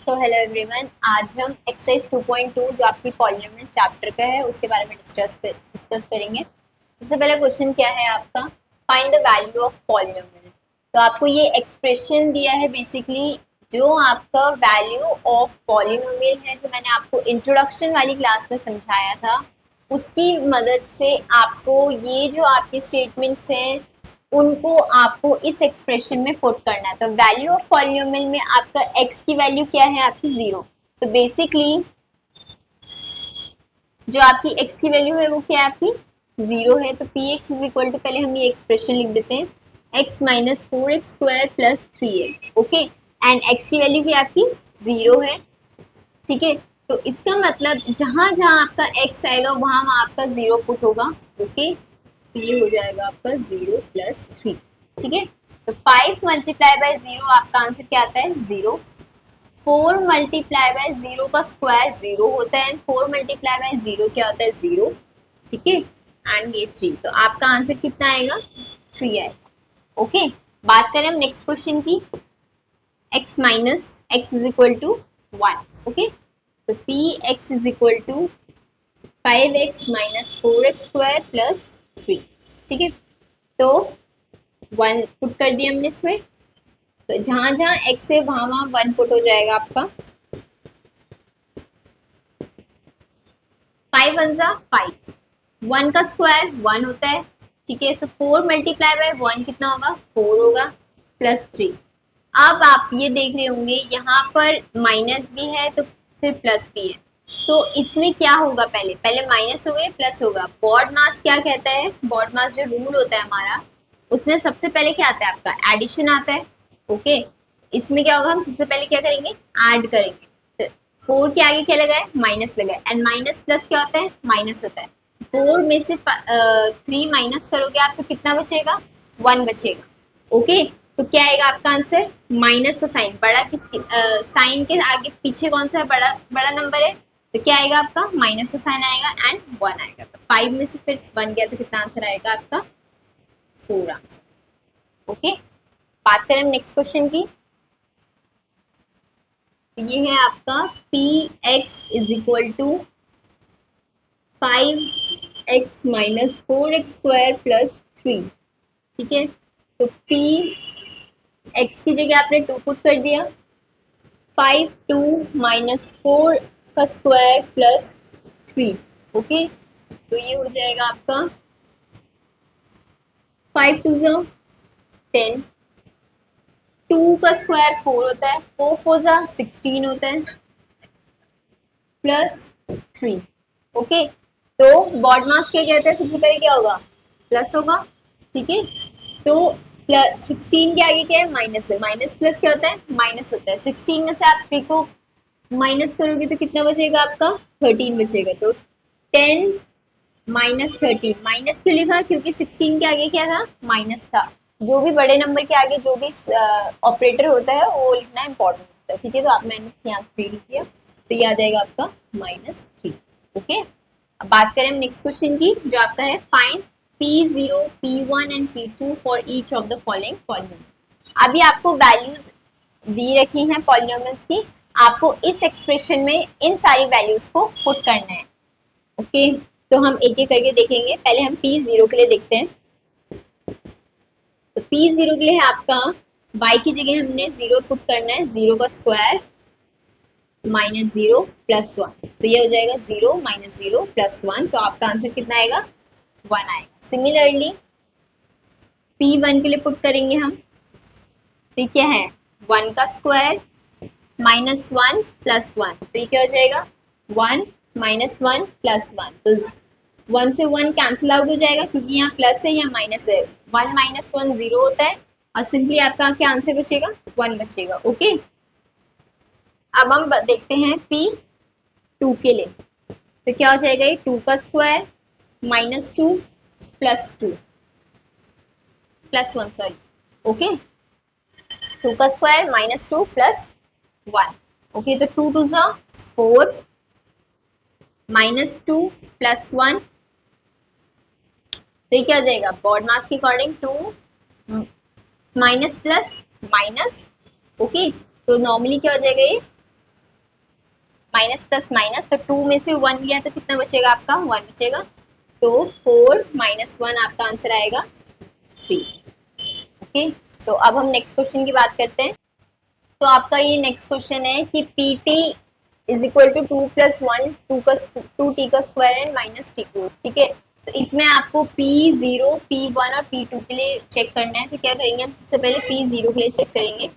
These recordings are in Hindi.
सो हेलो एवरीवन, आज हम एक्सरसाइज 2.2 जो आपकी पॉलिनोमियल चैप्टर का है उसके बारे में डिस्कस करेंगे। सबसे पहला क्वेश्चन क्या है आपका, find the value of polynomial. तो आपको ये एक्सप्रेशन दिया है बेसिकली, जो आपका वैल्यू ऑफ पॉलिनोमियल है, जो मैंने आपको इंट्रोडक्शन वाली क्लास में समझाया था, उसकी मदद से आपको ये जो आपकी स्टेटमेंट्स हैं उनको आपको इस एक्सप्रेशन में पुट करना है। तो वैल्यू ऑफ पॉलिनोमियल में आपका x की वैल्यू क्या है, आपकी 0। तो बेसिकली जो आपकी x की वैल्यू है वो क्या है, आपकी 0 है। तो p x is equal to, पहले हम ये एक्सप्रेशन लिख देते हैं, x minus 4x² plus 3a। Okay, and x की वैल्यू क्या आपकी 0 है। ठीक है, तो इसका मतलब जहां जहां आपका x आएगा वहां वहां आपका 0 पुट होगा। ओके, तो ये हो जाएगा आपका 0 प्लस 3। ठीक है, तो 5 मल्टीप्लाई बाय 0 आपका आंसर क्या आता है, 0। 4 मल्टीप्लाई बाय 0 का स्क्वायर 0 होता है, एंड 4 मल्टीप्लाई बाय 0 क्या होता है, 0। ठीक है, एंड ये 3, तो आपका आंसर कितना आएगा, 3 आएगा। ओके, बात करें हम नेक्स्ट क्वेश्चन की, x minus x is equal to 1। Okay, तो p x is equal to 5x minus 4x² plus 3। ठीक है, तो 1 पुट कर दिया हमने इसमें, तो जहां जहां x है वहां वहां 1 पुट हो जाएगा आपका। 5 वन जा 5, 1 का स्क्वायर 1 होता है। ठीक है, तो 4 मल्टीप्लाई बाय 1 कितना होगा, 4 होगा, प्लस 3। अब आप ये देख रहे होंगे यहाँ पर माइनस भी है तो फिर प्लस भी है, तो इसमें क्या होगा, पहले पहले माइनस हो गए प्लस होगा। बॉड मास क्या कहता है, बॉड मास जो रूल होता है हमारा, उसमें सबसे पहले क्या आता है, आपका एडिशन आता है। ओके, इसमें क्या होगा, हम सबसे पहले क्या करेंगे, ऐड करेंगे। तो 4 के आगे क्या लगा है, माइनस लगा है, एंड माइनस प्लस क्या होता है, माइनस होता है। 4 में से 3 माइनस करोगे आप तो कितना बचेगा, 1 बचेगा। ओके, तो क्या आएगा आपका आंसर, माइनस का साइन, बड़ा किसके साइन के आगे पीछे कौन सा है, बड़ा बड़ा नंबर है, तो क्या आएगा आपका, माइनस का साइन आएगा एंड 1 आएगा। तो 5 में से फिर 1 गया तो कितना आंसर आएगा आपका, 4 आंसर। ओके, बात करें नेक्स्ट क्वेश्चन की, तो ये है आपका p x is equal to 5x minus 4x² plus 3। ठीक है, तो पी एक्स की जगह आपने 2 पुट कर दिया, 5 2 माइनस 4 का स्क्वायर प्लस 3। ओके, तो ये हो जाएगा आपका 5 2 जो 10, 2 का स्क्वायर 4 होता है, 4 4 जा 16 होता है, प्लस 3। ओके, तो बॉड मास क्या कहते हैं, सबसे पहले क्या होगा, प्लस होगा। ठीक है, तो प्लस 16 के आगे क्या है, माइनस है, माइनस प्लस क्या होता है, माइनस होता है। 16 में से आप 3 को माइनस करोगे तो कितना बचेगा आपका, 13 बचेगा। तो 10 माइनस 13, माइनस क्यों लिखा, क्योंकि 16 के आगे क्या था, माइनस था। जो भी बड़े नंबर के आगे जो भी ऑपरेटर होता है वो लिखना इंपॉर्टेंट होता है। ठीक है, तो आप मैंने यहाँ 3 लिख दिया, तो ये आ जाएगा आपका -3। ओके, अब बात करें हम नेक्स्ट क्वेश्चन की, जो आपका है find P0, P1 and P2 for each of the following polynomial. अभी आपको वैल्यूज दी रखी हैं पॉलिनोमियल्स की, आपको इस एक्सप्रेशन में इन सारी वैल्यूज को पुट करना है। ओके, तो हम एक एक करके देखेंगे। पहले हम P0 के लिए देखते हैं। तो P0 के लिए है आपका y की जगह हमने 0 पुट करना है, 0 का स्क्वायर माइनस 0 प्लस 1, तो ये हो जाएगा 0 माइनस 0 प्लस 1, तो आपका आंसर कितना आएगा, 1 आएगा। सिमिलरली P1 के लिए पुट करेंगे हम, तो क्या है 1 का स्क्वायर माइनस 1 प्लस 1, तो ये क्या हो जाएगा 1 माइनस 1 प्लस 1, तो 1 से 1 कैंसिल आउट हो जाएगा क्योंकि यहाँ प्लस है, यहाँ माइनस है। 1 माइनस 1 0 होता है, और सिंपली आपका क्या आंसर बचेगा, 1 बचेगा। ओके, अब हम देखते हैं P2 के लिए, तो क्या हो जाएगा, ये 2 का square minus 2 plus 2 plus 1 sorry. Okay, 2 का स्क्वायर माइनस 2 प्लस 1। ओके, तो 2 2 जा 4 माइनस 2 प्लस 1, तो ये क्या हो जाएगा, बॉड मास के according 2 minus plus minus. Okay, तो नॉर्मली क्या हो जाएगा, ये माइनस प्लस माइनस, तो 2 में से 1 गया तो कितना बचेगा आपका, 1 बचेगा। तो 4 माइनस 1 आपका आंसर आएगा 3। ओके, तो अब हम नेक्स्ट क्वेश्चन की बात करते हैं। तो आपका ये नेक्स्ट क्वेश्चन है कि p t is equal to 2+1 2 t का square and minus t cube. ठीक है, तो इसमें आपको P0 P1 और P2 के लिए चेक करना है। तो क्या करेंगे हम, सबसे पहले P0 के लिए चेक करेंगे।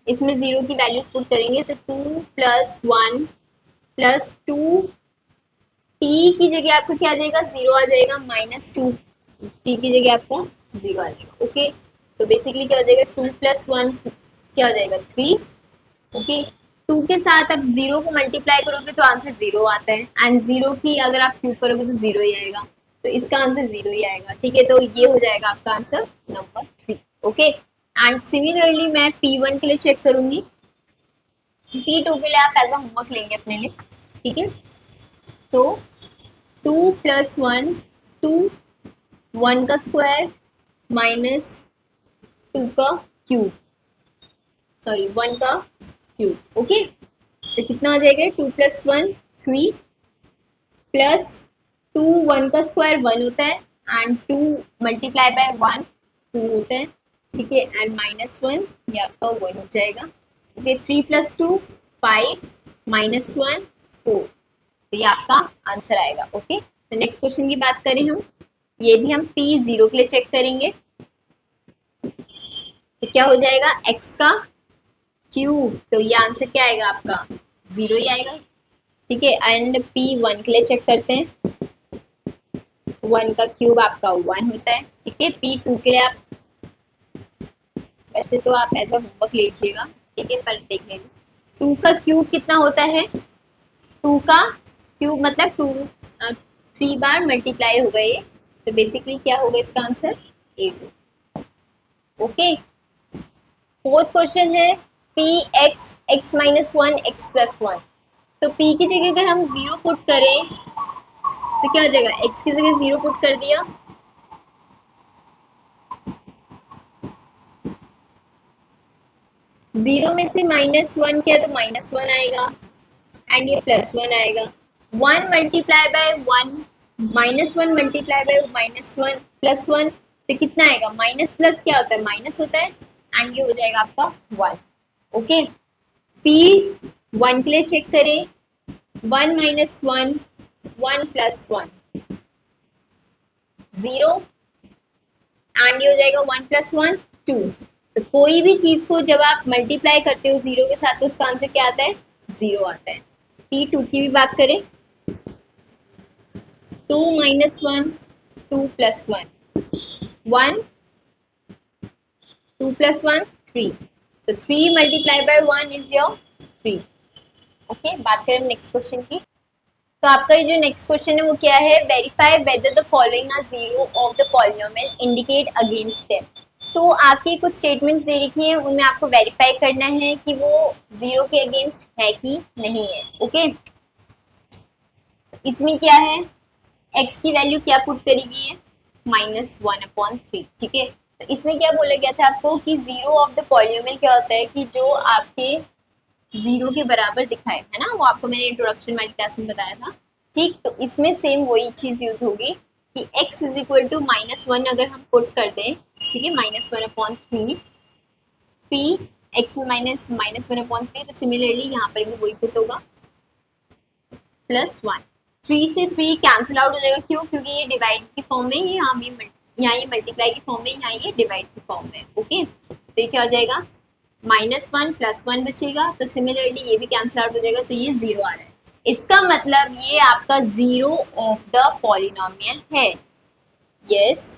इसमें 0 की वैल्यूज पुट करेंगे, तो 2+1 प्लस 2 टी की जगह आपका क्या आ जाएगा, 0 आ जाएगा, -2 टी की जगह आपका 0 आ जाएगा। ओके, तो बेसिकली क्या हो जाएगा, 2+1 क्या हो जाएगा, 3। ओके, 2 के साथ आप 0 को मल्टीप्लाई करोगे तो आंसर 0 आता है, एंड 0 की अगर आप क्यूब करोगे तो 0 ही आएगा, तो इसका आंसर 0 ही आएगा। ठीक है, तो ये हो जाएगा आपका answer number 3। Okay, and similarly मैं P1 के लिए चेक करूंगी, P2 के लिए आप एज अ होमवर्क लेंगे अपने लिए। ठीक है, तो 2+1 2 1 का स्क्वायर माइनस 2 का क्यूब, सॉरी 1 का क्यूब। ओके, तो कितना हो जाएगा, 2+1 3 प्लस 2 1 का स्क्वायर 1 होता है, एंड 2 मल्टीप्लाई बाय 1 2 होता है। ठीक है, एंड -1 ये आपका 1 हो जाएगा। ओके, 3+2 5 -1 4, तो ये आपका आंसर आएगा। ओके, तो नेक्स्ट क्वेश्चन की बात करें हम, ये भी हम P0 के लिए चेक करेंगे। तो क्या हो जाएगा, x का क्यूब, तो ये आंसर क्या आएगा आपका, 0 ही आएगा। ठीक है, एंड P1 के लिए चेक करते हैं। 1 का क्यूब आपका 1 होता है। ठीक है, P2 के लिए आप वैसे तो आप ऐसा होमवर्क लीजिएगा, ठीक है, पर देख लेंगे 2 का क्यूब कितना होता है, 2 का क्यूब मतलब 3 बार मल्टीप्लाई होगा ये, तो बेसिकली क्या होगा इसका आंसर 8। ओके, फोर्थ क्वेश्चन है p x x minus 1 x+1। तो p की जगह अगर हम 0 पुट करें तो क्या हो जाएगा, x की जगह 0 पुट कर दिया, 0 में से -1 किया तो -1 आएगा, एंड ये +1 आएगा। 1 मल्टीप्लाई बाय 1 -1 मल्टीप्लाई बाय -1 +1, तो कितना आएगा, माइनस प्लस क्या होता है, माइनस होता है, एंड ये हो जाएगा आपका 1। ओके, P1 के लिए चेक करें, 1 - 1 1 + 1 0, एंड ये हो जाएगा 1 + 1 2। तो कोई भी चीज को जब आप मल्टीप्लाई करते हो 0 के साथ तो उसका आंसर क्या आता है, 0 आता है। P2 की भी बात करें, 2 - 1 2 + 1 1 2 + 1 3, तो 3 multiply by 1 is your 3। Okay, बात करें नेक्स्ट क्वेश्चन की। तो आपका ये जो नेक्स्ट क्वेश्चन है वो क्या है, verify whether the following are zero of the polynomial indicate against them. तो आपकी कुछ स्टेटमेंट्स दे रखी है, उनमें आपको वेरीफाई करना है कि वो जीरो के अगेंस्ट है कि नहीं है। ओके, इसमें क्या है, x की वैल्यू क्या पुट करी गई है, -1/3। ठीक है, तो इसमें क्या बोला गया था आपको कि जीरो ऑफ द पॉलिनोमियल क्या होता है कि जो आपके जीरो के बराबर दिखाए, है ना, वो आपको मैंने इंट्रोडक्शन वाली क्लास में बताया था। ठीक, तो इसमें सेम वही चीज यूज होगी कि x इज इक्वल टू -1 अगर हम पुट कर दें, ठीक है, -1/3 p x में -1/3, तो सिमिलरली यहाँ पर भी वही पुट होगा +1। 3 से 3 कैंसिल आउट हो जाएगा, क्यों, क्योंकि ये डिवाइड की फॉर्म में, यहाँ ये मल्टीप्लाई की फॉर्म में, यहाँ ये डिवाइड की फॉर्म में। ओके, तो ये क्या हो जाएगा, -1 +1 बचेगा, तो सिमिलरली ये भी कैंसिल आउट हो जाएगा, तो ये 0 आ रहा है। इसका मतलब ये आपका जीरो ऑफ द पॉलिनोमियल है। Yes,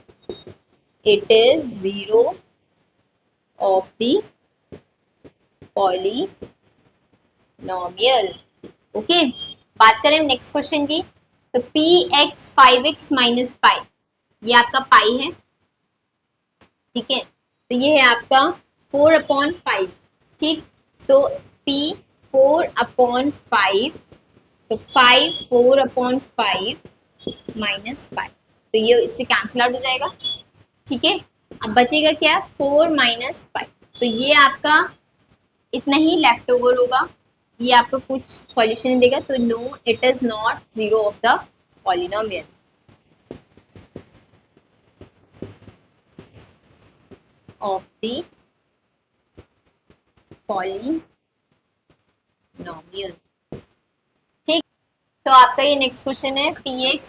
it is zero of the polynomial. Okay, बात करें नेक्स्ट क्वेश्चन की, तो px 5x - पाई, ये आपका पाई है। ठीक है, तो ये है आपका 4/5। ठीक, तो p 4/5, तो 5 4/5 माइनस पाई, तो ये इससे कैंसिल आउट हो जाएगा। ठीक है, अब बचेगा क्या, 4 - पाई, तो ये आपका इतना ही लेफ्ट ओवर होगा। ये आपको कुछ सॉल्यूशन देगा, तो no it is not zero of the polynomial. Of the polynomial. ठीक, तो आपका ये नेक्स्ट क्वेश्चन है p x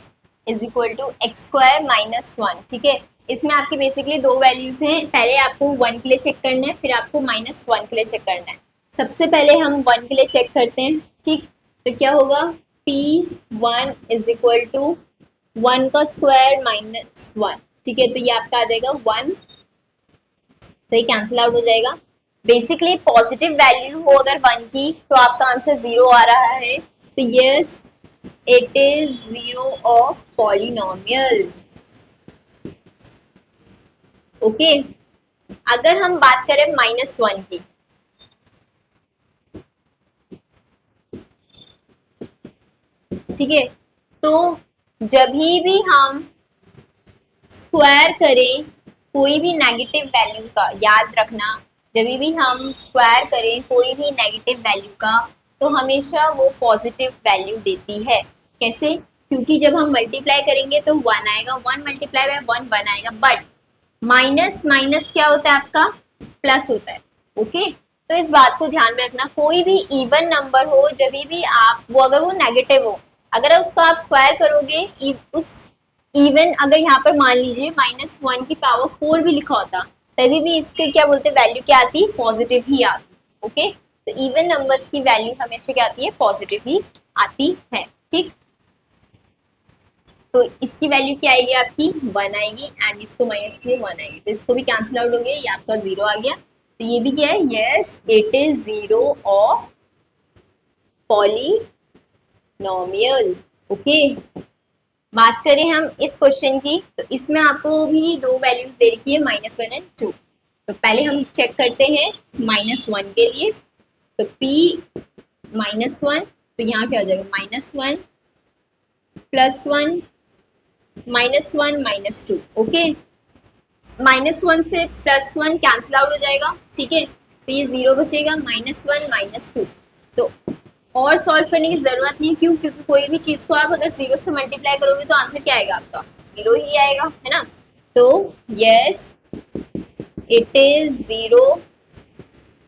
is equal to x square minus one. ठीक है, इसमें आपकी बेसिकली दो वैल्यूज हैं, पहले आपको वन के लिए चेक करना है, फिर आपको माइनस वन के लिए चेक करना है। सबसे पहले हम वन के लिए चेक करते हैं। ठीक, तो क्या होगा, p one is equal to one का स्क्वायर माइनस वन। ठीक है, तो ये आपका आ जाएगा वन, तो ये कैंसिल आउट हो जाएगा। बेसिकली पॉजिटिव वैल्यू हो अगर वन की तो आपका आंसर जीरो आ रहा है, तो yes it is zero of polynomial. Okay, अगर हम बात करें माइनस वन की, ठीक है, तो जब भी हम स्क्वायर करें कोई भी नेगेटिव वैल्यू का, याद रखना जब भी हम स्क्वायर करें कोई भी नेगेटिव वैल्यू का तो हमेशा वो पॉजिटिव वैल्यू देती है। कैसे, क्योंकि जब हम मल्टीप्लाई करेंगे तो वन आएगा, one multiply by one one आएगा, बट माइनस माइनस क्या होता है आपका, प्लस होता है। ओके, तो इस बात को ध्यान में रखना, कोई भी इवन नंबर हो जब भी आप वो अगर वो नेगेटिव हो, अगर उसको आप स्क्वायर करोगे उस इवन, अगर यहाँ पर मान लीजिए माइनस वन की पावर फोर भी लिखा होता तभी भी इसके क्या बोलते वैल्यू क्या आती, पॉजिटिव ही आती। ओके, तो इवन नंबर्स की वैल्यू हमेशा क्या आती है, पॉजिटिव ही आती है। ठीक, तो इसकी वैल्यू क्या आएगी आपकी, वन आएगी, एंड इसको माइनस के लिए वन आएगी, तो इसको भी कैंसिल आउट हो गया, ये आपका जीरो आ गया। तो ये भी क्या है, yes it is zero of polynomial. Okay, बात करें हम इस क्वेश्चन की, तो इसमें आपको भी दो वैल्यूज दे रखी है, माइनस वन एंड टू। तो पहले हम चेक करते हैं माइनस वन के लिए, तो p माइनस वन, तो यहाँ क्या हो जाएगा, minus one plus one minus one minus two. Okay, minus one से प्लस वन कैंसिल आउट हो जाएगा। ठीक है, तो ये जीरो बचेगा, माइनस वन माइनस टू। तो और सॉल्व करने की जरूरत नहीं, क्यों, क्योंकि कोई भी चीज को आप अगर जीरो से मल्टीप्लाई करोगे तो आंसर क्या आएगा आपका, जीरो ही आएगा, है ना। तो yes it is zero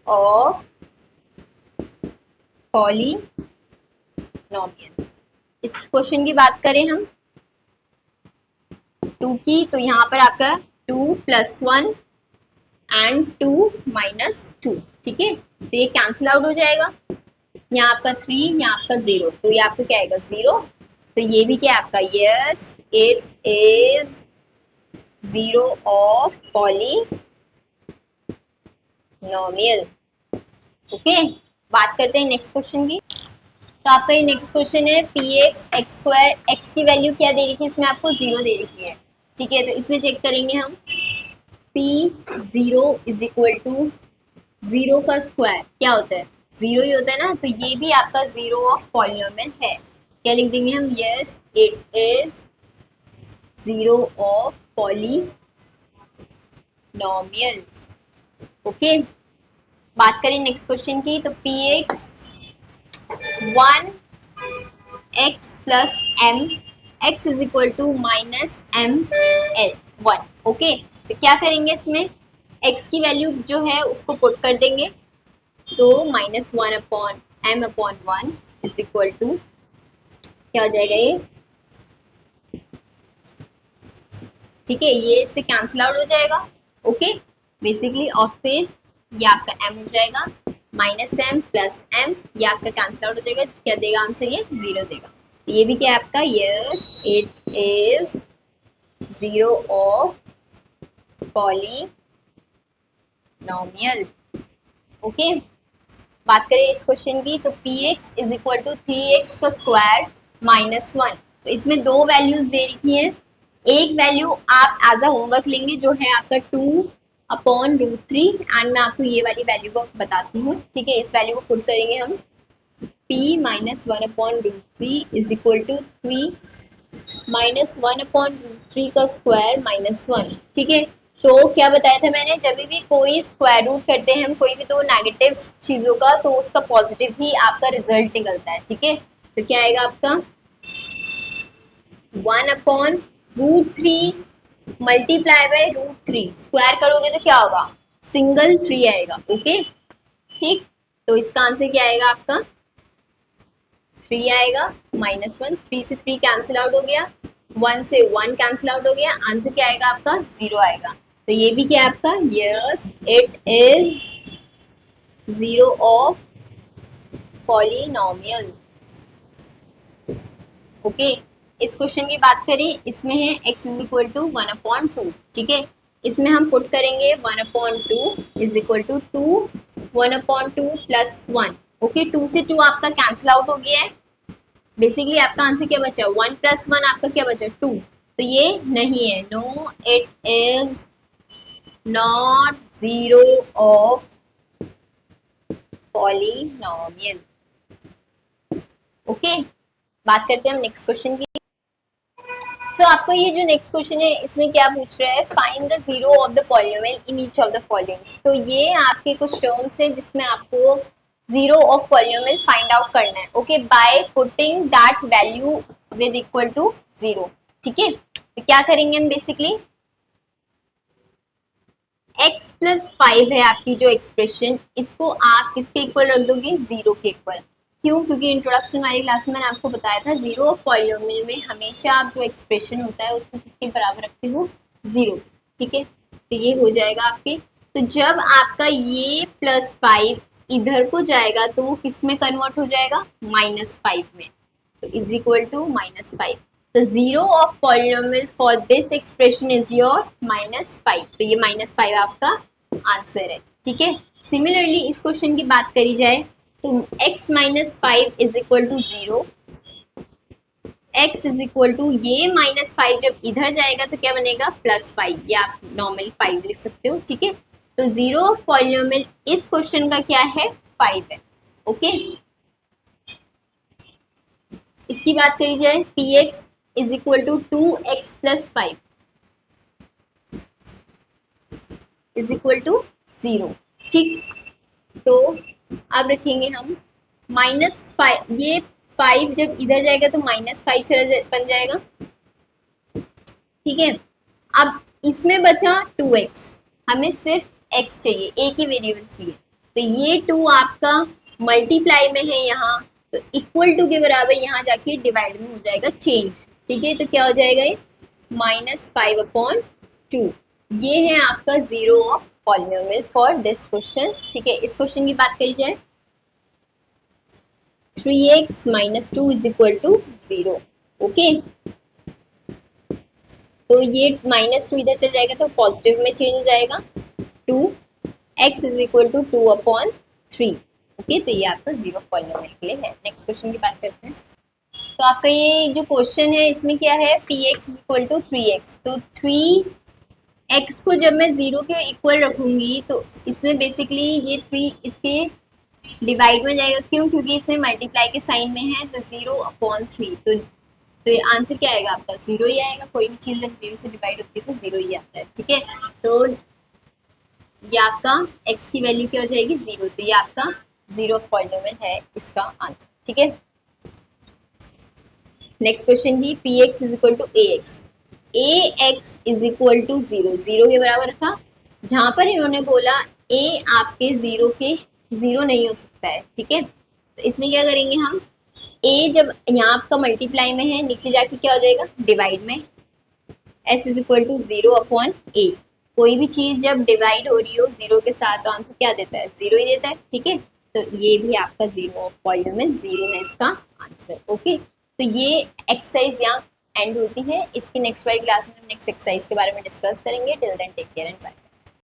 of polynomial. इस क्वेश्चन की बात करें हम टू की, तो यहाँ पर आपका two plus one and two minus two. ठीक है, तो ये कैंसिल आउट हो जाएगा, यहाँ आपका थ्री, यहाँ आपका जीरो, तो ये आपका क्या आएगा, जीरो। तो ये भी क्या आपका, yes it is zero of polynomial. Okay, बात करते हैं नेक्स्ट क्वेश्चन की। तो आपका ये नेक्स्ट क्वेश्चन है p x x square, x की वैल्यू क्या दे रखी है, इसमें आपको जीरो दे रखी है। ठीक है, तो इसमें चेक करेंगे हम, p zero is equal to zero का स्क्वायर क्या होता है, जीरो ही होता है ना, तो ये भी आपका जीरो ऑफ पॉलिनोमियल है। क्या लिख देंगे हम, yes it is zero of polynomial. Okay, बात करें नेक्स्ट क्वेश्चन की, तो p x one x plus m x is equal to minus m l one. Okay, तो क्या करेंगे, इसमें x की वैल्यू जो है उसको पुट कर देंगे, तो minus one upon m upon one is equal to क्या हो जाएगा ये, ठीक है, ये इससे कैंसिल आउट हो जाएगा। ओके, बेसिकली और फिर ये आपका m हो जाएगा, माइनस एम प्लस एम, ये आपका कैंसिल आउट हो जाएगा, क्या देगा आंसर, ये जीरो देगा। ये भी क्या है आपका, yes it is zero of polynomial. Okay, बात करें इस क्वेश्चन की, तो p x is equal to three x का स्क्वायर माइनस वन। तो इसमें दो वैल्यूज दे रखी हैं, एक वैल्यू आप एज अ होमवर्क लेंगे जो है आपका two upon root three, and मैं आपको ये वाली वैल्यू को बताती हूँ। ठीक है, इस वैल्यू को पुट करेंगे हम, p minus one upon root three is equal to three minus one upon root three का स्क्वायर माइनस वन। ठीक है, तो क्या बताया था मैंने, जब भी कोई स्क्वायर रूट करते हैं हम कोई भी दो नेगेटिव चीजों का, तो उसका पॉजिटिव ही आपका रिजल्ट निकलता है, ठीक है। तो क्या आएगा आपका 1/√3 मल्टीप्लाई बाय √3, स्क्वायर करोगे तो क्या होगा, सिंगल 3 आएगा, ओके ठीक। तो इसका आंसर क्या आएगा आपका 3 आएगा, -1, 3 से 3 कैंसिल आउट हो गया, 1 से 1 कैंसिल आउट हो गया, आंसर क्या आएगा आपका 0 आएगा। तो ये भी क्या है आपका, yes it is 0 of polynomial, okay. इस क्वेश्चन की बात करें, इसमें है x इज इक्वल टू 1/2, ठीक है। इसमें हम पुट करेंगे 1/2 इज इक्वल टू 2, 1/2 प्लस 1, ओके। 2 से 2 आपका कैंसिल आउट हो गया है, बेसिकली आपका आंसर क्या बचा, 1 + 1 आपका क्या बचा 2, तो ये नहीं है, no it is not 0 of polynomial, okay. बात करते हैं हम नेक्स्ट क्वेश्चन की। आपको ये जो नेक्स्ट क्वेश्चन है इसमें क्या पूछ रहा है, find the zero of the polynomial in each of the followings. तो ये आपके कुछ टर्म्स है जिसमें आपको zero of polynomial find out करना है, okay, by putting that value with equal to 0, ठीक है। तो क्या करेंगे हम, बेसिकली x + 5 है आपकी जो एक्सप्रेशन, इसको आप किसके इक्वल रख दोगे, 0 के इक्वल। क्यों, क्योंकि इंट्रोडक्शन वाली क्लास में मैंने आपको बताया था जीरो ऑफ पॉलिनोमियल में हमेशा आप जो एक्सप्रेशन होता है उसको किसके बराबर रखते हो, 0, ठीक है। तो ये हो जाएगा आपके, तो जब आपका ये +5 इधर को जाएगा तो वो किस में कन्वर्ट हो जाएगा, -5 में, तो इज इक्वल टू -5। तो zero of polynomial for this expression is your -5, तो ये -5 आपका आंसर है, ठीक है। सिमिलरली इस क्वेश्चन की बात करी जाए तो x - 5 is equal to 0, x is equal to ये -5 जब इधर जाएगा तो क्या बनेगा +5, या आप नॉर्मल 5 लिख सकते हो, ठीक है। तो जीरो ऑफ पॉलिनोमियल इस क्वेश्चन का क्या है, 5 है, ओके। इसकी बात करी जाए px is equal to 2x + 5 is equal to 0, ठीक। तो अब रखेंगे हम -5, ये 5 जब इधर जाएगा तो -5 बन जाएगा, ठीक है। अब इसमें बचा 2x, हमें सिर्फ x चाहिए, एक ही वेरिएबल चाहिए, तो ये 2 आपका मल्टीप्लाई में है यहाँ, तो इक्वल टू के बराबर यहाँ जाके डिवाइड में हो जाएगा चेंज, ठीक है। तो क्या हो जाएगा ये -5/2, ये है आपका zero of polynomial for this question, ठीक है। इस क्वेश्चन की बात करी जाए 3x - 2 is equal to 0, okay. तो ये -2 इधर चल जाएगा तो पॉजिटिव में चेंज हो जाएगा, 2x is equal to 2/3, okay. तो ये आपका जीरो पॉलिनोमियल के लिए है। नेक्स्ट क्वेश्चन की बात करते हैं। तो आपका ये जो क्वेश्चन है इसमें क्या है, px is equal to 3x, तो 3x को जब मैं 0 के इक्वल रखूंगी तो इसमें बेसिकली ये 3 इसके डिवाइड में जाएगा, क्यों, क्योंकि इसमें मल्टीप्लाई के साइन में है, तो 0/3, तो ये आंसर क्या आएगा आपका 0 ही आएगा। कोई भी चीज़ जब 0 से डिवाइड होती है तो 0 ही आता है, ठीक है। तो ये आपका x की वैल्यू क्या हो जाएगी 0, तो ये आपका जीरो ऑफ पॉलिनोमियल है इसका आंसर, ठीक है। नेक्स्ट क्वेश्चन की px is equal to ax is equal to 0, 0 के बराबर रखा, जहां पर इन्होंने बोला a आपके 0 नहीं हो सकता है, ठीक है। तो इसमें क्या करेंगे हम, a जब यहाँ आपका मल्टीप्लाई में है, नीचे जाके क्या हो जाएगा डिवाइड में, s is equal to 0/a, कोई भी चीज जब डिवाइड हो रही हो 0 के साथ तो आंसर क्या देता है, 0 ही देता है, ठीक है। तो ये भी आपका जीरो ऑफ पॉलिनोमियल 0 है इसका आंसर, ओके। तो ये एक्सरसाइज यहाँ एंड होती है, इसकी नेक्स्ट वाली क्लास में हम नेक्स्ट एक्सरसाइज के बारे में डिस्कस करेंगे। Till then take care and bye.